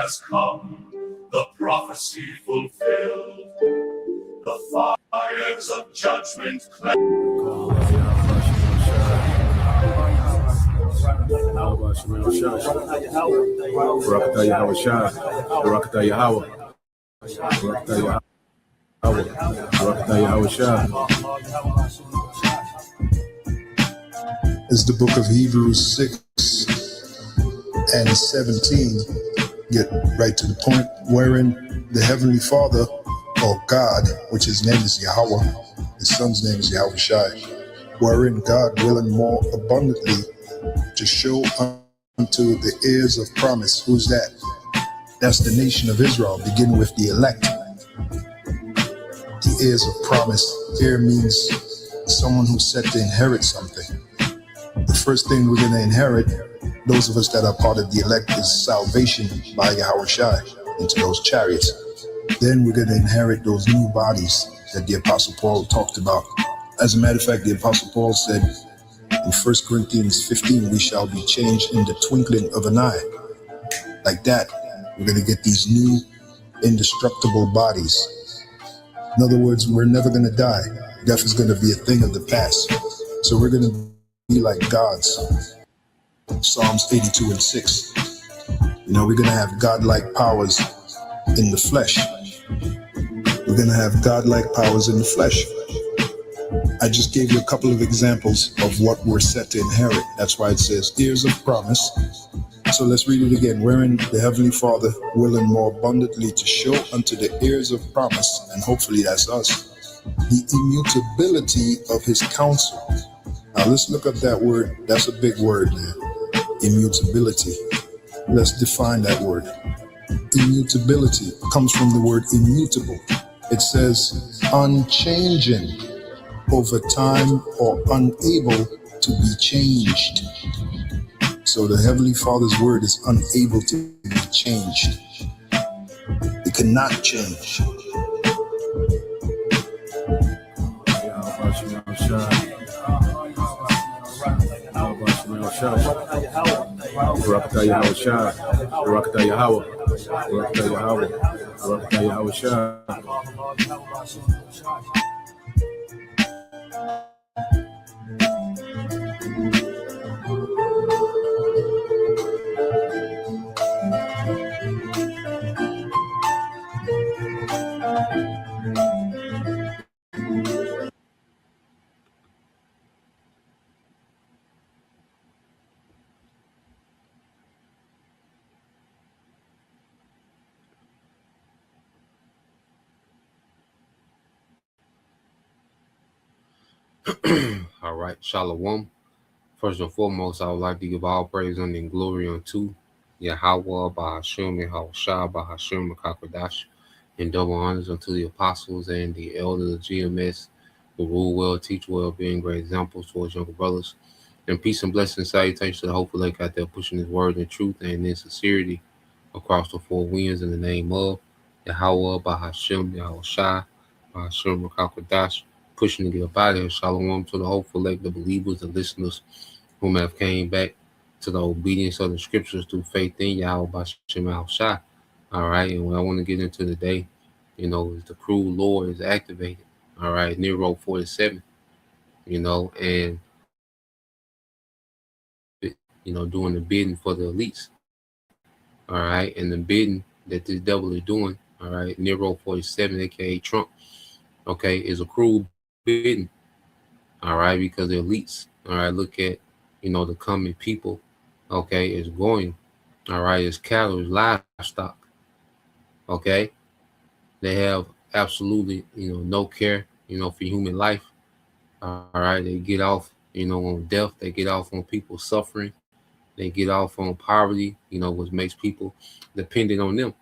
has come, the prophecy fulfilled. The fires of judgment As the book of Hebrews 6 and 17 get right to the point, wherein the Heavenly Father, or God, which his name is Yahweh, his son's name is Yahweh Shai, wherein God willing more abundantly to show unto the heirs of promise. Who's that? That's the nation of Israel, beginning with the elect. The heirs of promise. Heir means someone who's set to inherit something. The first thing we're going to inherit, those of us that are part of the elect, is salvation by Yahweh Shai into those chariots. Then we're going to inherit those new bodies that the Apostle Paul talked about. As a matter of fact, the Apostle Paul said in 1 Corinthians 15, we shall be changed in the twinkling of an eye. Like that, we're going to get these new indestructible bodies. In other words, we're never going to die. Death is going to be a thing of the past. So we're going to be like gods. Psalms 82 and 6. We're going to have godlike powers in the flesh. We're going to have godlike powers in the flesh. I just gave you a couple of examples of what we're set to inherit. That's why it says heirs of promise. So let's read it again. Wherein the Heavenly Father willing more abundantly to show unto the heirs of promise, and hopefully that's us, the immutability of his counsel. Now let's look up that word. That's a big word there. Immutability. Let's define that word. Immutability comes from the word immutable. It says unchanging over time or unable to be changed. So the Heavenly Father's word is unable to be changed. It cannot change. All right, Shalom. First and foremost, I would like to give all praise and glory unto Yahweh, Bahashem, Yahweh Shah, Bahashem, Makakwadash, and double honors unto the apostles and the elders of GMS, who rule well, teach well, being great examples towards younger brothers. And peace and blessings, salutations to the hopeful lake out there pushing his word in truth and in sincerity across the four winds in the name of Yahweh, Bahashem, Yahweh Shah, Bahashem, Makakwadash, pushing to get up out of here. Shalom to the hopeful lake, the believers, the listeners whom have came back to the obedience of the scriptures through faith in Yahweh Bashem Al Shai. All right, and what I want to get into today, is the cruel Lord is activated. All right, Nero 47, and doing the bidding for the elites. All right, and the bidding that this devil is doing, all right, Nero 47, aka Trump, okay, is a cruel bidding. All right, because the elites, all right, look at the coming people, okay, is going, all right, is cattle, is livestock, okay. They have absolutely, no care, for human life. All right, they get off, on death. They get off on people suffering. They get off on poverty, which makes people dependent on them.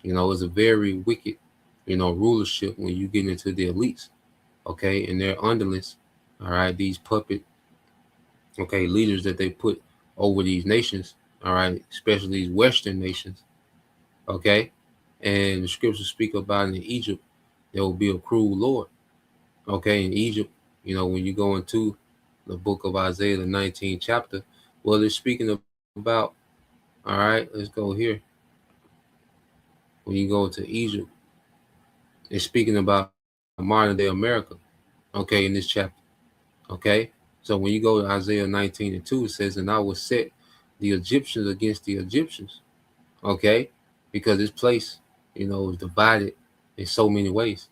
It's a very wicked, rulership when you get into the elites, okay, and their underlings, all right, these puppet, okay, leaders that they put over these nations, all right, especially these Western nations, okay. And the scriptures speak about in Egypt, there will be a cruel Lord, okay. In Egypt, when you go into the book of Isaiah, the 19th chapter, well, they're speaking about, all right, let's go here. when you go to Egypt, it's speaking about modern day America, okay, in this chapter, okay? So when you go to Isaiah 19:2, it says, and I will set the Egyptians against the Egyptians, okay? Because this place, is divided in so many ways,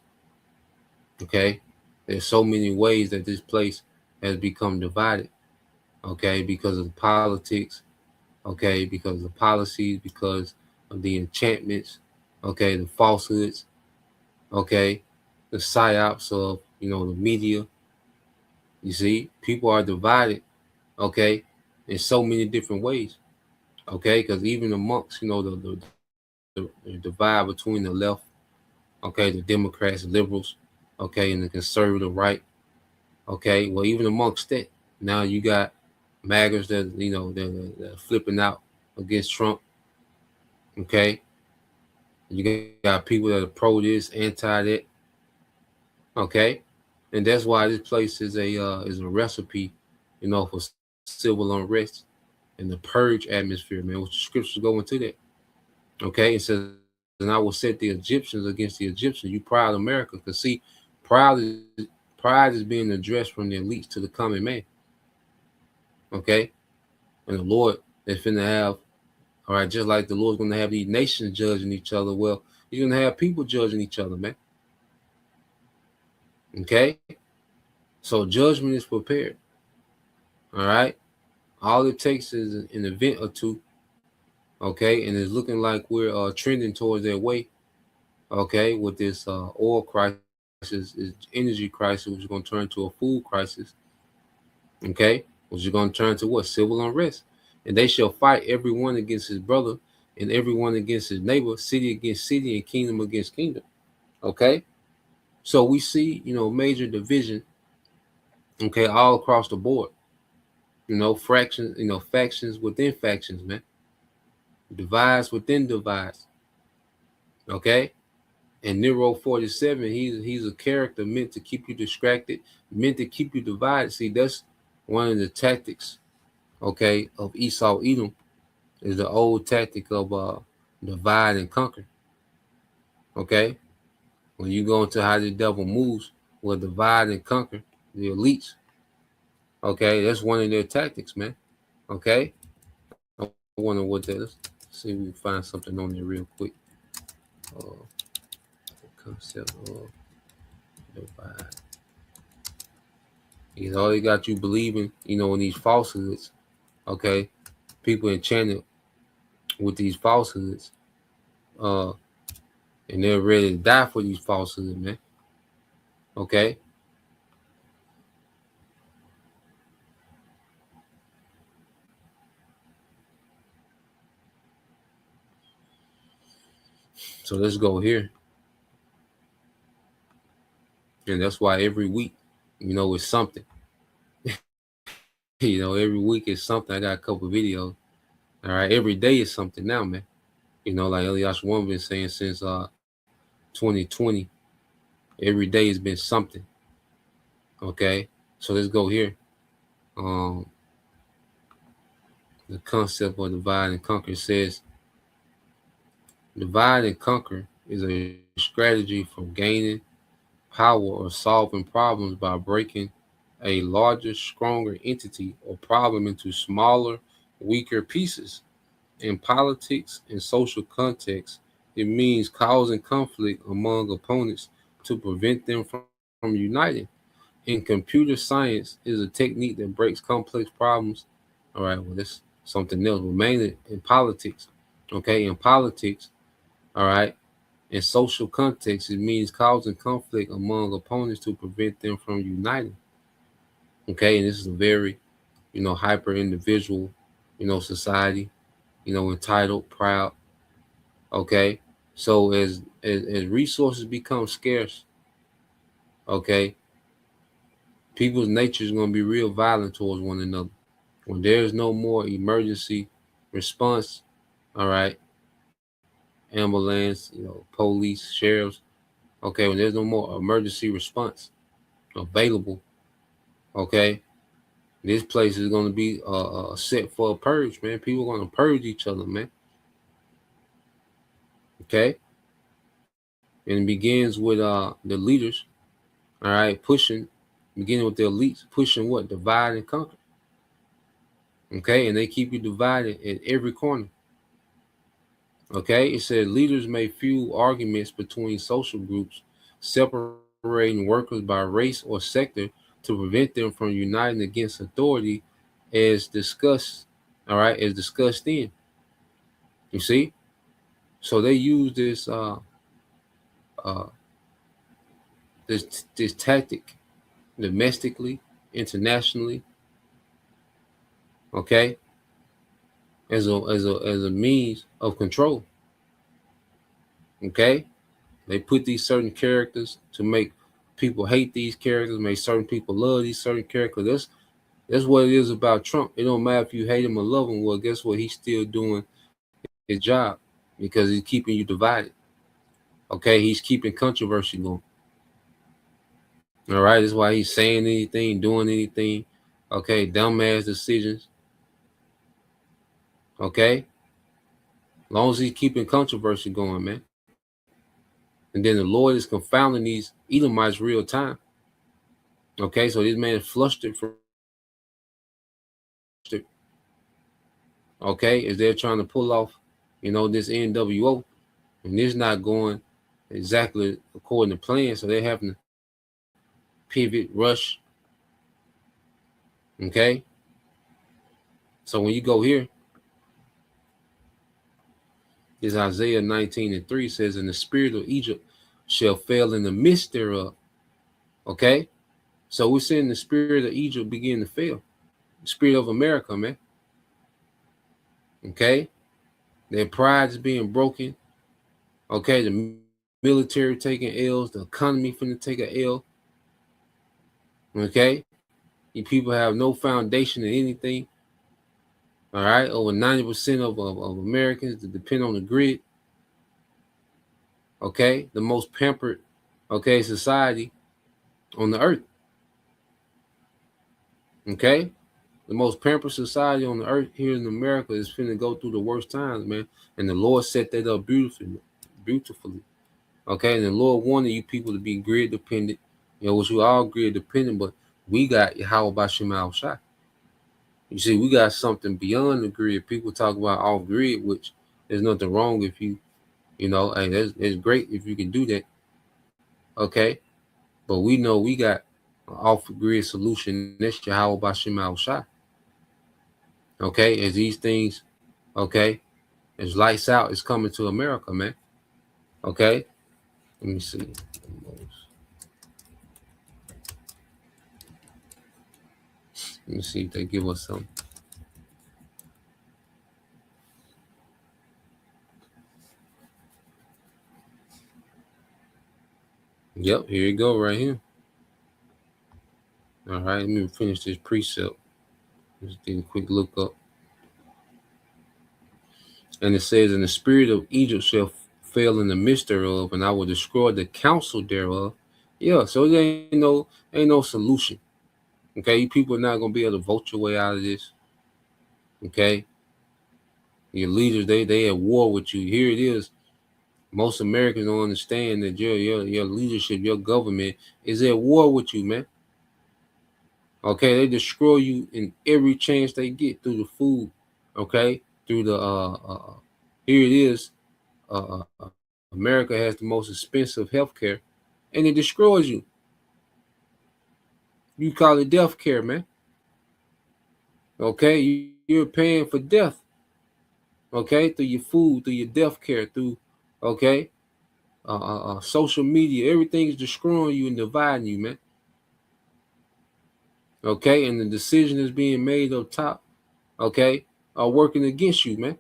okay? There's so many ways that this place has become divided, okay? Because of the politics, okay? Because of the policies, because of the enchantments, okay? The falsehoods, okay? The psyops of, the media. You see, people are divided, okay, in so many different ways, okay? Because even amongst, the divide between the left, okay, the Democrats, liberals, okay, and the conservative right, okay. Well, even amongst that, now you got MAGAs that that are flipping out against Trump, okay. You got people that are pro this, anti that, okay, and that's why this place is a recipe, for civil unrest and the purge atmosphere, man. Which the scriptures go into that, okay. It says, and I will set the Egyptians against the Egyptians. You proud America, because see, pride is being addressed from the elites to the common man, okay. And the Lord is finna have, all right, just like the Lord's gonna have these nations judging each other. Well, He's gonna have people judging each other, man. Okay, so judgment is prepared. All right, all it takes is an event or two, okay, and it's looking like we're trending towards that way, okay, with this oil crisis, is energy crisis, which is going to turn to a food crisis, okay, which is going to turn to what? Civil unrest. And they shall fight everyone against his brother and everyone against his neighbor, city against city, and kingdom against kingdom, okay. So we see, major division, okay, all across the board, fractions, factions within factions, man, divides within divides, okay. And Nero 47, he's a character meant to keep you distracted, meant to keep you divided. See, that's one of the tactics, okay, of Esau Edom, is the old tactic of divide and conquer. Okay, when you go into how the devil moves, will divide and conquer the elites. Okay, that's one of their tactics, man. Okay, I wonder what that is. See if we can find something on there real quick. Uh, concept of divide. All they got you believing, in these falsehoods. Okay, people enchanted with these falsehoods, uh, and they're ready to die for these falsehoods, man. Okay, so let's go here, and that's why every week, it's something. Every week is something. I got a couple videos. All right, every day is something now, man. Like Elias one been saying since 2020, every day has been something. Okay, so let's go here. Um, the concept of divide and conquer says divide and conquer is a strategy for gaining power or solving problems by breaking a larger, stronger entity or problem into smaller, weaker pieces. In politics and social context, it means causing conflict among opponents to prevent them from uniting. In computer science, is a technique that breaks complex problems. All right, well, that's something else, but mainly in politics. Okay, in politics, all right, in social context, it means causing conflict among opponents to prevent them from uniting. Okay, and this is a very, hyper individual, society, entitled, proud. Okay, so as resources become scarce, okay, people's nature is going to be real violent towards one another. When there's no more emergency response, all right, ambulance, police, sheriffs, okay, when there's no more emergency response available, okay, this place is going to be set for a purge, man. People are going to purge each other, man. Okay, and it begins with the leaders, all right, pushing, beginning with the elites, pushing what? Divide and conquer. Okay, and they keep you divided at every corner. Okay, it said leaders may fuel arguments between social groups, separating workers by race or sector to prevent them from uniting against authority, as discussed. All right, as discussed in. You see, so they use uh, this tactic domestically, internationally. Okay, as a means of control. Okay, they put these certain characters to make people hate these characters, make certain people love these certain characters. That's what it is about Trump. It don't matter if you hate him or love him. Well, guess what? He's still doing his job because he's keeping you divided. Okay, he's keeping controversy going. All right, that's why he's saying anything, doing anything. Okay, dumbass decisions. Okay, as long as he's keeping controversy going, man. And then the Lord is confounding these Edomites real time. Okay, so this man is flustered, okay, as they're trying to pull off, this NWO, and it's not going exactly according to plan. So they're having to pivot, rush. Okay, so when you go here, is Isaiah 19:3 says, "And the spirit of Egypt shall fail in the midst thereof." Okay, so we're seeing the spirit of Egypt begin to fail. The spirit of America, man. Okay, their pride is being broken. Okay, the military taking L's, the economy finna take a L. Okay, you people have no foundation in anything. All right, over 90% of Americans that depend on the grid. Okay, the most pampered, society on the earth. Okay, the most pampered society on the earth here in America is finna go through the worst times, man. And the Lord set that up beautifully. Okay, and the Lord wanted you people to be grid dependent. Which we all grid dependent, but we got Yahweh Bashim Al Shai. You see, we got something beyond the grid. People talk about off grid, which there's nothing wrong if hey, that's great if you can do that. Okay, but we know we got an off grid solution. That's Yahweh Bashim Al Shai. Okay, as these things, okay, as lights out is coming to America, man. Okay, let me see. Let me see if they give us some. Yep, here you go, right here. All right, let me finish this precept. Just get a quick look up. And it says, "And the spirit of Egypt shall fail in the midst thereof, and I will destroy the counsel thereof." Yeah, so there ain't no solution. Okay, you people are not gonna be able to vote your way out of this. Okay, your leaders they at war with you. Here it is. Most Americans don't understand that your leadership, your government is at war with you, man. Okay, they destroy you in every chance they get through the food. Okay, through the here it is. America has the most expensive health care, and it destroys you. You call it death care, man. Okay, you're paying for death. Okay, through your food, through your death care, through okay, social media, everything is destroying you and dividing you, man. Okay, and the decision is being made up top. Okay, are working against you, man.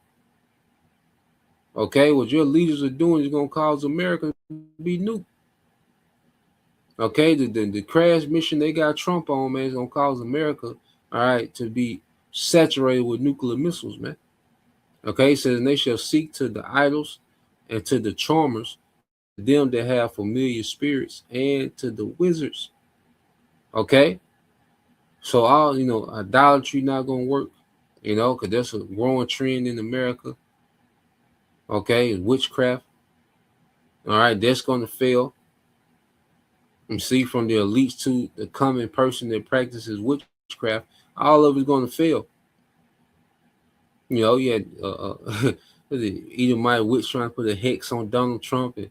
Okay, what your leaders are doing is gonna cause America to be nuked. Okay, the crash mission they got Trump on, man, is gonna cause America, all right, to be saturated with nuclear missiles, man. Okay, it says, "And they shall seek to the idols and to the charmers, to them that have familiar spirits, and to the wizards." Okay, so all idolatry not gonna work, because that's a growing trend in America. Okay, witchcraft. All right, that's going to fail. And see, from the elites to the common person that practices witchcraft, all of it's going to fail. You had what is it, Edomite witch trying to put a hex on Donald Trump, and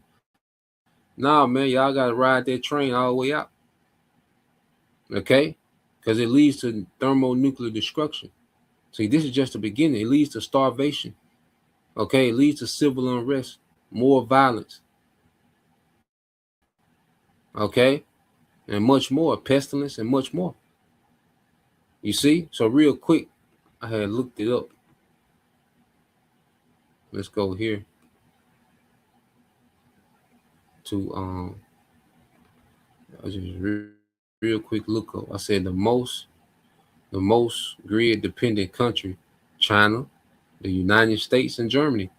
nah, man, y'all got to ride that train all the way out, okay? Because it leads to thermonuclear destruction. See, this is just the beginning. It leads to starvation, okay? It leads to civil unrest, more violence, okay? And much more, pestilence, and much more. You see? So, real quick, I had looked it up. Let's go here to I just real quick look up. I said the most grid dependent country, China, the United States, and Germany.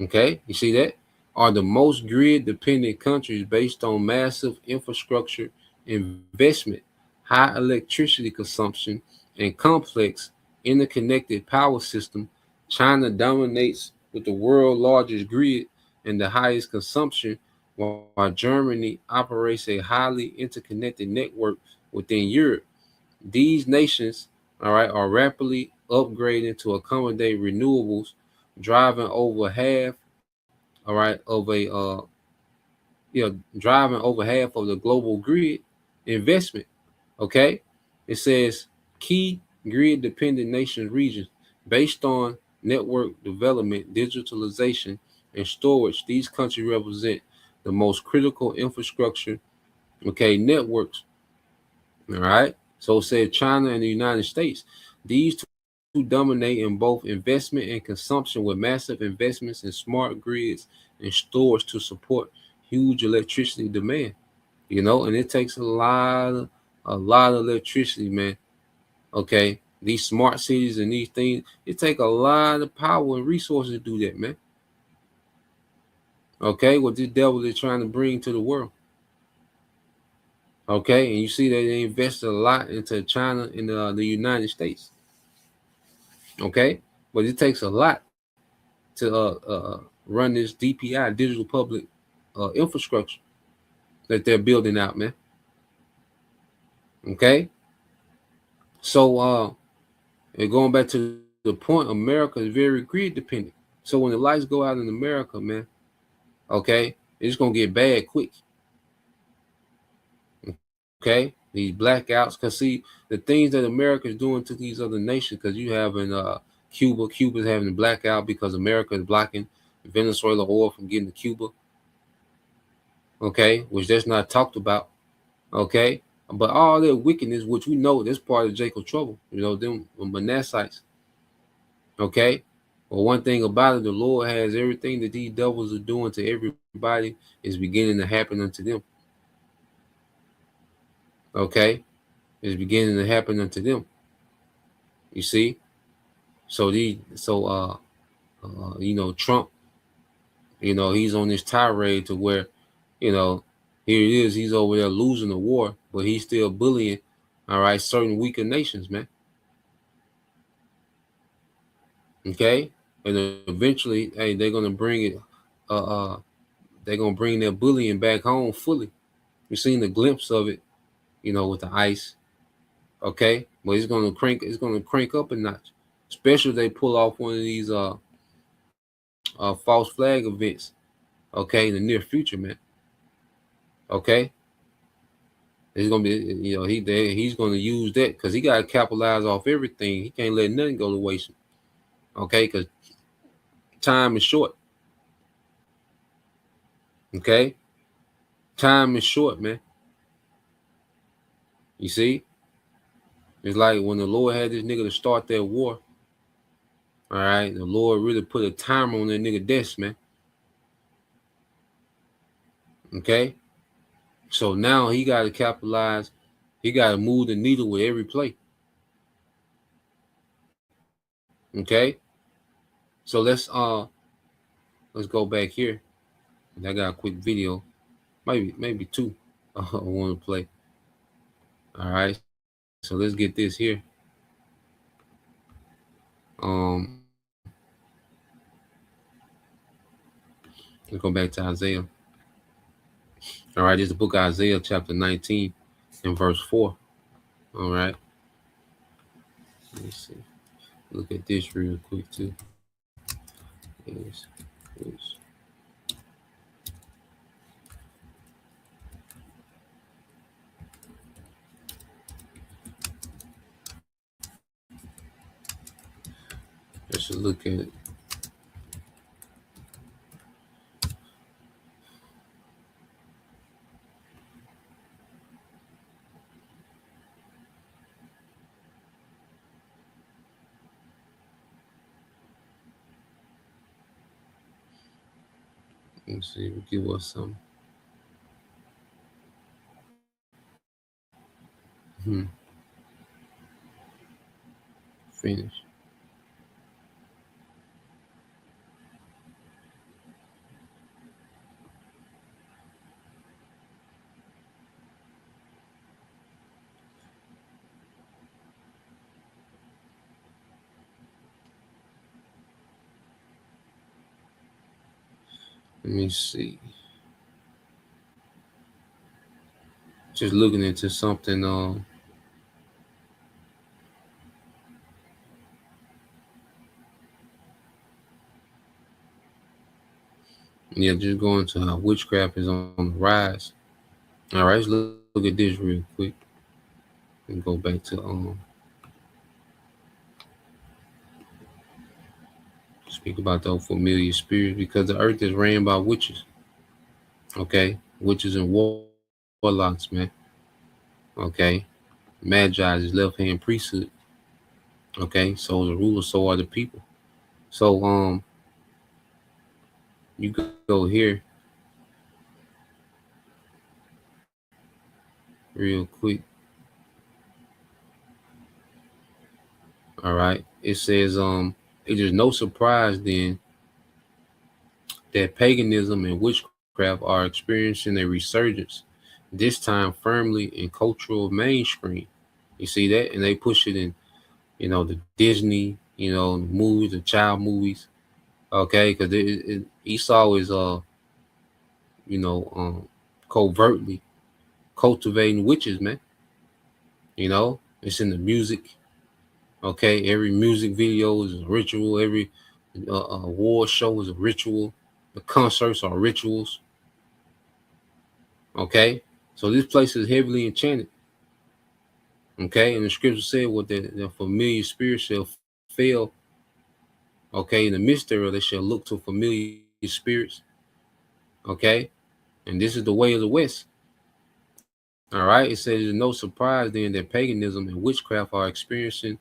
Okay, you see that? Are the most grid dependent countries based on massive infrastructure investment, high electricity consumption, and complex interconnected power system. China dominates with the world's largest grid and the highest consumption, while Germany operates a highly interconnected network within Europe. These nations, all right, are rapidly upgrading to accommodate renewables, driving over half, all right, of driving over half of the global grid investment. Okay, it says key grid dependent nations regions based on network development, digitalization, and storage. These countries represent the most critical infrastructure, okay, networks. All right. So it said China and the United States. These two dominate in both investment and consumption with massive investments in smart grids and stores to support huge electricity demand. And it takes a lot of electricity, man. Okay. These smart cities and these things, it take a lot of power and resources to do that, man. Okay, what this devil is trying to bring to the world. Okay, and you see that they invested a lot into China and the United States. Okay, but it takes a lot to run this DPI, digital public infrastructure that they're building out, man. Okay, so and going back to the point, America is very grid dependent. So when the lights go out in America, man, okay, it's gonna get bad quick. Okay, these blackouts, cause see the things that America is doing to these other nations, cause you have in Cuba's having a blackout because America is blocking Venezuela oil from getting to Cuba. Okay, which that's not talked about. Okay, but all that wickedness, which we know, that's part of Jacob's trouble. Them Manassites. Okay, but one thing about it, the Lord has everything that these devils are doing to everybody is beginning to happen unto them. Okay, is beginning to happen unto them. You see, Trump, he's on this tirade to where, you know, here it is, he's over there losing the war, but he's still bullying, all right, certain weaker nations, man. Okay, and eventually, hey, they're gonna bring it, uh, uh, they're gonna bring their bullying back home fully. You've seen the glimpse of it, with the ice. Okay, but it's gonna crank up a notch, especially if they pull off one of these false flag events. Okay, in the near future, man. Okay, it's gonna be, he's gonna use that because he gotta capitalize off everything. He can't let nothing go to waste. Okay, because time is short. Okay, time is short, man. You see, it's like when the Lord had this nigga to start that war. All right, the Lord really put a timer on that nigga desk, man. Okay, so now he got to capitalize. He got to move the needle with every play. Okay, so let's go back here. I got a quick video, maybe two. I want to play. All right, so let's get this here. Um, let's go back to Isaiah. All right, this is the book of Isaiah, chapter 19, and verse 4. All right, let me see. Look at this real quick, too. Is let's just look at it. Let's see, give us some. Hmm. Finish. Let me see. Just looking into something. Yeah, just going to how witchcraft is on the rise. All right, let's look at this real quick and go back to speak about those familiar spirits because the earth is ran by witches. Okay, witches and warlocks, man. Okay, magi is left hand priesthood. Okay, so the rulers, so are the people. So you go here real quick. All right, it says it is no surprise then that paganism and witchcraft are experiencing a resurgence, this time firmly in cultural mainstream. You see that? And they push it in, the Disney, the movies, the child movies. Okay, because Esau is you know, covertly cultivating witches, man. It's in the music. Okay, every music video is a ritual. Every war show is a ritual. The concerts are rituals. Okay, so this place is heavily enchanted. Okay, and the scripture said what the familiar spirit shall fail. Okay, in the midst thereof they shall look to familiar spirits. Okay, and this is the way of the West. All right, it says it's no surprise then that paganism and witchcraft are experiencing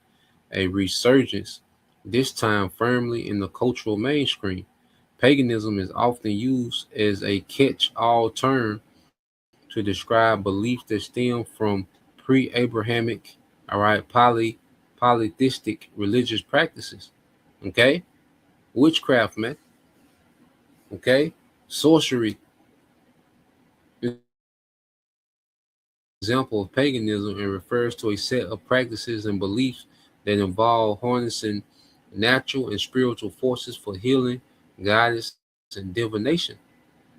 a resurgence, this time firmly in the cultural mainstream. Paganism is often used as a catch all term to describe beliefs that stem from pre Abrahamic, all right, polytheistic religious practices. Okay, witchcraft, man. Okay, sorcery is an example of paganism and refers to a set of practices and beliefs that involve harnessing natural and spiritual forces for healing, guidance, and divination.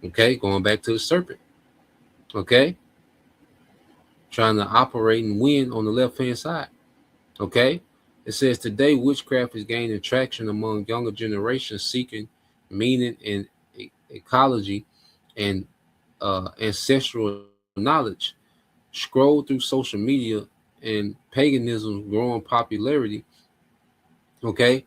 Okay, going back to the serpent. Okay, trying to operate and win on the left hand side. Okay, it says today witchcraft is gaining traction among younger generations seeking meaning and ecology and ancestral knowledge. Scroll through social media and paganism's growing popularity. Okay,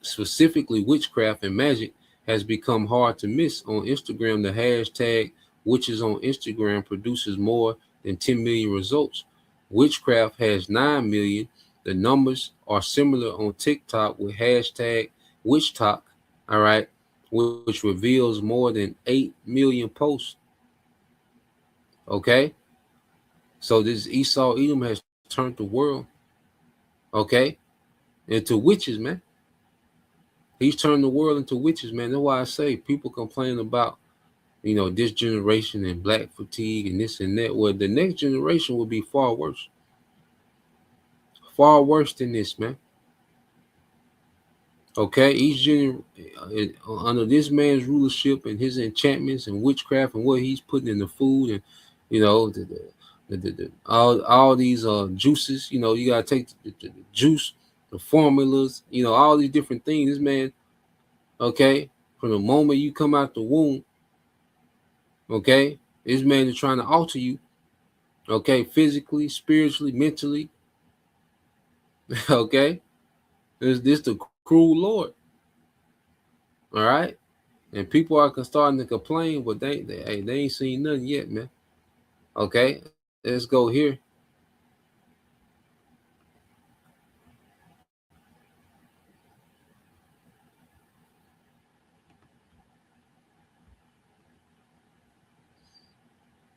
specifically witchcraft and magic has become hard to miss on Instagram. The hashtag witches on Instagram produces more than 10 million results. Witchcraft has 9 million. The numbers are similar on TikTok with hashtag witchtalk, all right, which reveals more than 8 million posts. Okay, so this Esau Edom has turned the world, okay, into witches, man. He's turned the world into witches, man. That's why I say people complain about, this generation and black fatigue and this and that. Well, the next generation will be far worse than this, man. Okay, under this man's rulership and his enchantments and witchcraft and what he's putting in the food and you know all these juices. You know, you gotta take the juice, the formulas. You know, all these different things. This man, okay, from the moment you come out the womb, okay, this man is trying to alter you. Okay, physically, spiritually, mentally. Okay, this the cruel Lord. All right. And people are starting to complain, but they ain't seen nothing yet, man. Okay, let's go here.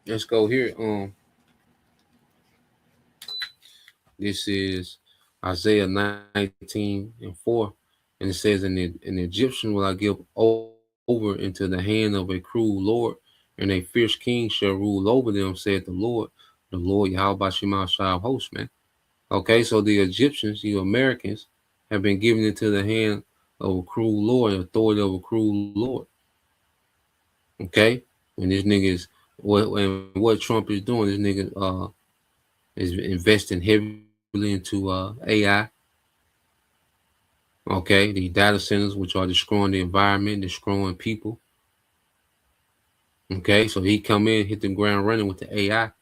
Let's go here. This is Isaiah 19:4, and it says, "An Egyptian will I give over into the hand of a cruel Lord, and a fierce king shall rule over them," said the Lord Yahweh Shema Shah host, man. Okay, so the Egyptians, you Americans, have been given into the hand of a cruel Lord, authority of a cruel Lord. Okay, and this nigga is what Trump is doing. This nigga is investing heavily into AI. Okay, the data centers which are destroying the environment, destroying people. Okay, so he come in, hit the ground running with the AI.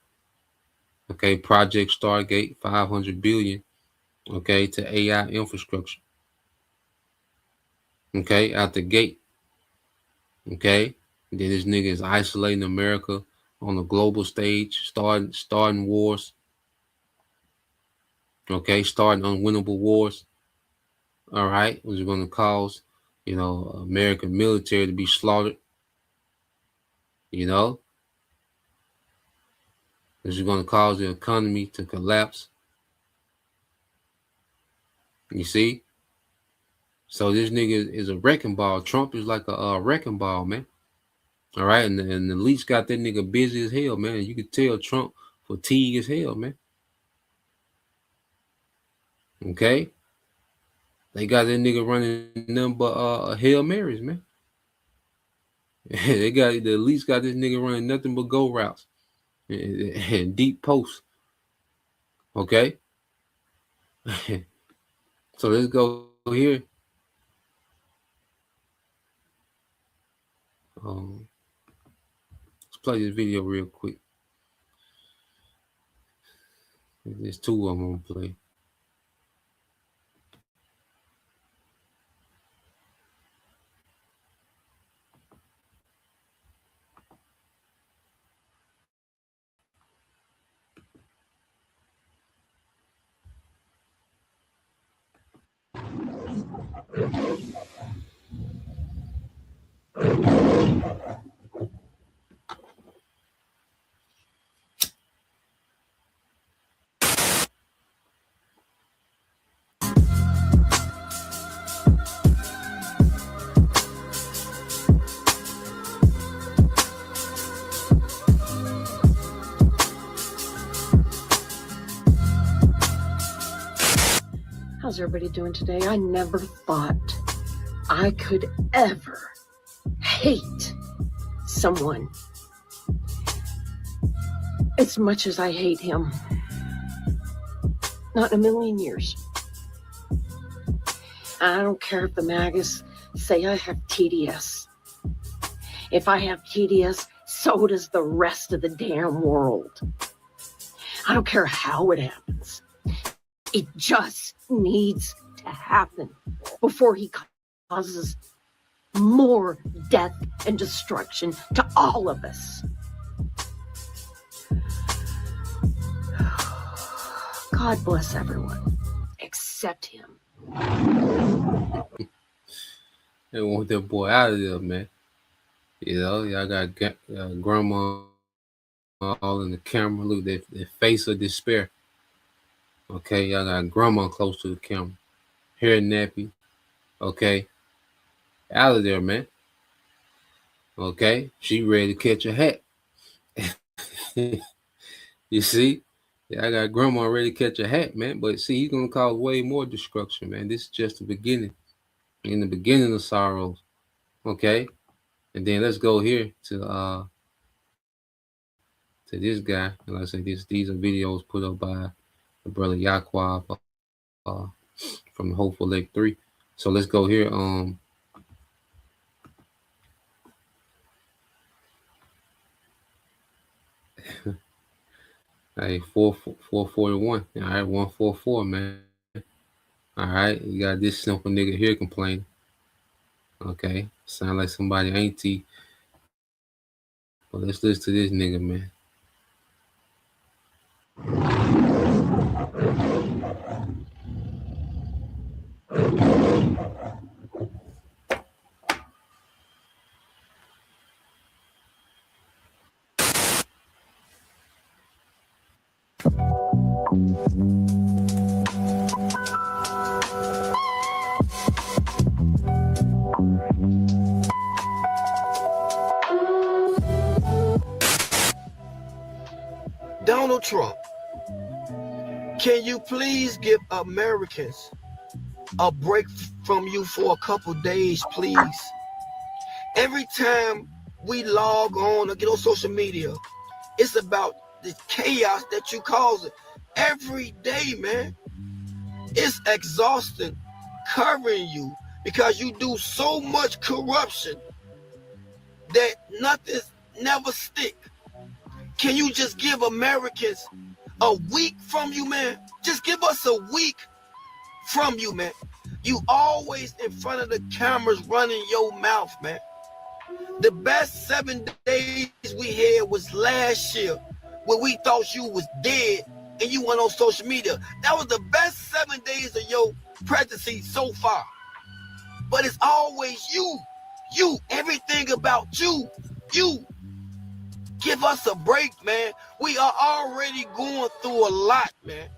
Okay, Project Stargate, 500 billion. Okay, to AI infrastructure. Okay, out the gate. Okay, and then this nigga is isolating America on the global stage, starting wars. Okay, starting unwinnable wars. All right, which is going to cause, American military to be slaughtered. You know, which is going to cause the economy to collapse. You see, so this nigga is a wrecking ball. Trump is like a wrecking ball, man. All right, and the leaks got that nigga busy as hell, man. You could tell Trump fatigue as hell, man. Okay, they got that nigga running nothing but Hail Marys, man. They got the elites got this nigga running nothing but go routes and deep posts. Okay, so let's go here. Um, let's play this video real quick. There's two I'm gonna play. How's everybody doing today? I never thought I could ever hate someone as much as I hate him. Not in a million years. I don't care if the MAGAs say I have TDS. If I have TDS, so does the rest of the damn world. I don't care how it happens. It just needs to happen before he causes more death and destruction to all of us. God bless everyone, except him. They want that boy out of there, man. Y'all got grandma all in the camera. Look at that face of despair. Okay, y'all got grandma close to the camera. Hair nappy. Okay. Out of there, man. Okay. She ready to catch a hat. You see? Yeah, I got grandma ready to catch a hat, man. But see, he's gonna cause way more destruction, man. This is just the beginning. in the beginning of sorrows. Okay, and then let's go here to this guy. And like I say, these are videos put up by the brother Yaquab from the Hopeful Lake 3. So let's go here. Hey, 441. All right, 144, man. All right, you got this simple nigga here complaining. Okay, sound like somebody auntie. But let's listen to this nigga, man. Donald Trump, can you please give Americans a break from you for a couple days, please? Every time we log on or get on social media, it's about the chaos that you cause it every day, man. It's exhausting covering you because you do so much corruption that nothing's never stick. Can you just give Americans a week from you, man? Just give us a week from you, man. You always in front of the cameras running your mouth, man. The best 7 days we had was last year when we thought you was dead and you went on social media. That was the best 7 days of your presidency so far. But it's always you, everything about you. Give us a break, man. We are already going through a lot, man.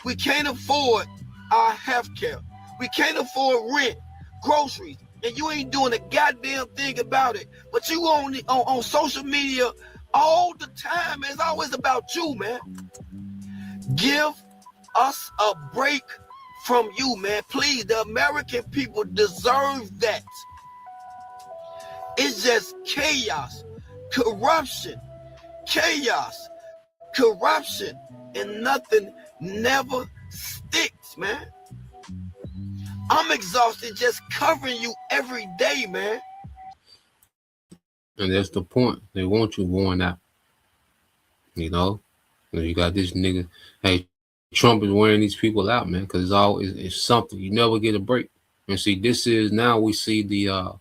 We can't afford our health care. We can't afford rent, groceries, and you ain't doing a goddamn thing about it. But you on social media all the time. It's always about you, man. Give us a break from you, man. Please, the American people deserve that. It's just chaos, corruption, and nothing never sticks, man. I'm exhausted just covering you every day, man. And that's the point. They want you worn out. You know, you got this nigga. Hey, Trump is wearing these people out, man, because it's something. You never get a break. And see, this is now we see the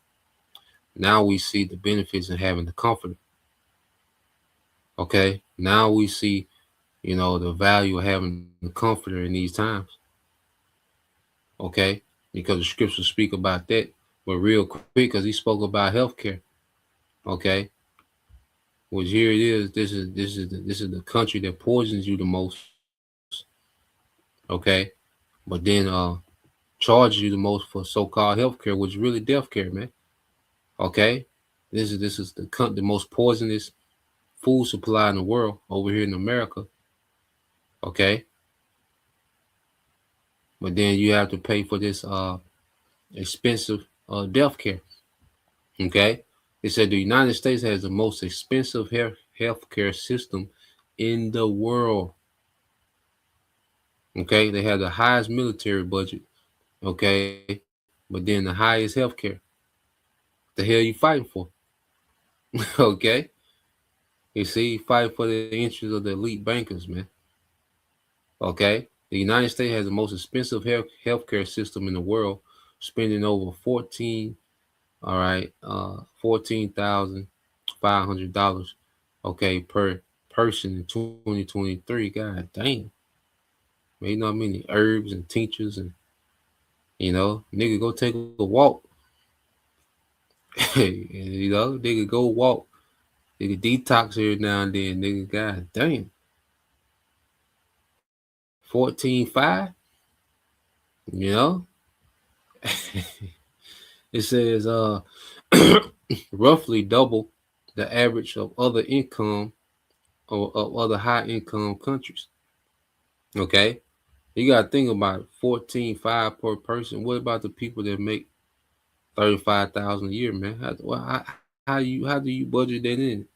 benefits of having the comforter. Okay, now we see, the value of having the comforter in these times. Okay, because the scriptures speak about that, but real quick, because he spoke about healthcare. Okay, which here it is. This is the country that poisons you the most. Okay, but then charges you the most for so-called healthcare, which is really death care, man. Okay, this is the most poisonous food supply in the world over here in America. Okay, but then you have to pay for this expensive death care. Okay, it said the United States has the most expensive healthcare system in the world. Okay, they have the highest military budget. Okay, but then the highest healthcare. The hell you fighting for? Okay, you see, you fight for the interests of the elite bankers, man. Okay, the United States has the most expensive healthcare system in the world, spending over 14, all right, $14,500, okay, per person in 2023. God damn, man, you know how many herbs and tinctures and nigga go take a walk. Nigga go walk. Nigga detox here now and then. Nigga, god damn, 14.5. You know, it says roughly double the average of other income or of other high income countries. Okay, you gotta think about it, 14.5 per person. What about the people that make 35,000 a year, man. How do you budget that in?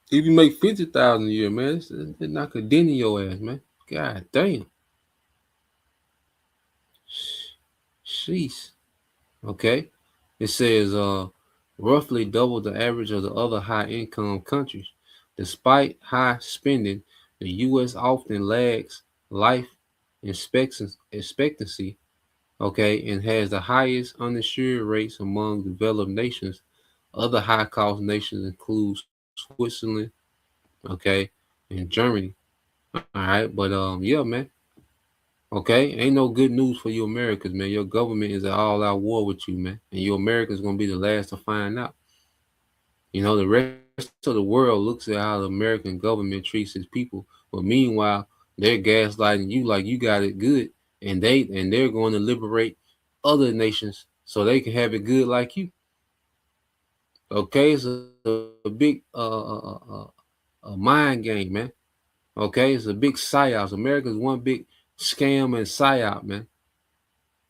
If you make 50,000 a year, man, it's knock a dent in your ass, man. God damn. Sheesh. Okay. It says roughly double the average of the other high income countries. Despite high spending, the US often lags life expectancy, okay, and has the highest uninsured rates among developed nations. Other high cost nations include Switzerland, okay, and Germany. All right, but yeah, man. Okay, ain't no good news for you Americans, man. Your government is at all out war with you, man, and you Americans gonna be the last to find out. You know, the rest of the world looks at how the American government treats its people, but meanwhile, they're gaslighting you like you got it good, and they're going to liberate other nations so they can have it good like you. Okay, it's a big mind game, man. Okay, it's a big psyops. America's one big scam and psyop, man.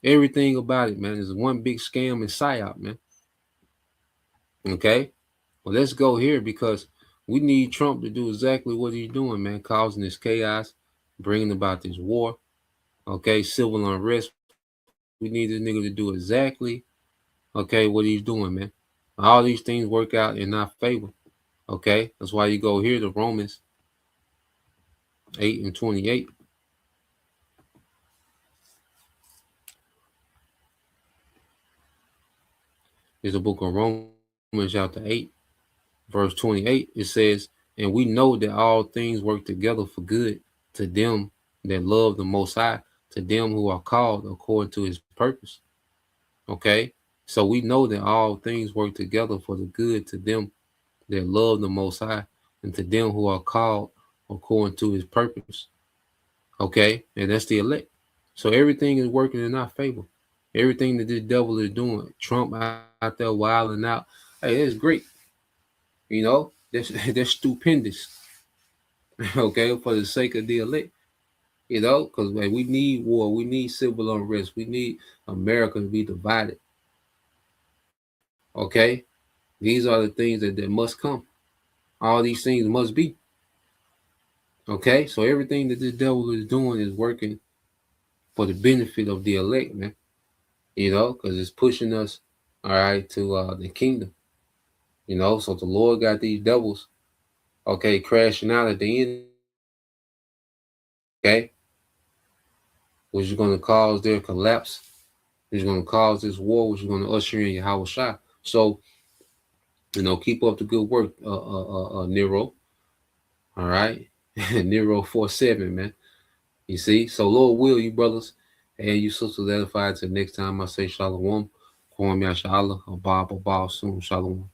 Everything about it, man, is one big scam and psyop, man. Okay, well, let's go here because we need Trump to do exactly what he's doing, man, causing this chaos, bringing about this war. Okay, civil unrest. We need this nigga to do exactly, okay, what he's doing, man. All these things work out in our favor. Okay, that's why you go here to Romans 8:28. Is the book of Romans, chapter 8, verse 28. It says, and we know that all things work together for good to them that love the Most High, to them who are called according to his purpose. Okay? So we know that all things work together for the good to them that love the Most High and to them who are called according to his purpose. Okay? And that's the elect. So everything is working in our favor. Everything that this devil is doing, Trump out there wilding out, hey, that's great. You know, that's stupendous. Okay, for the sake of the elect. You know, because we need war, we need civil unrest, we need America to be divided. Okay, these are the things that must come. All these things must be. Okay, so everything that the devil is doing is working for the benefit of the elect, man. You know, because it's pushing us, all right, to the kingdom. You know, so the Lord got these devils, okay, crashing out at the end of the day. Okay, which is going to cause their collapse, which is going to cause this war, which is going to usher in Yahweh Shai. So, you know, keep up the good work, Nero. All right, Nero 47, man. You see, so Lord will, you brothers and you sisters edified. Till next time, I say Shalom. Kwame Yashala, Abba, soon. Shalom.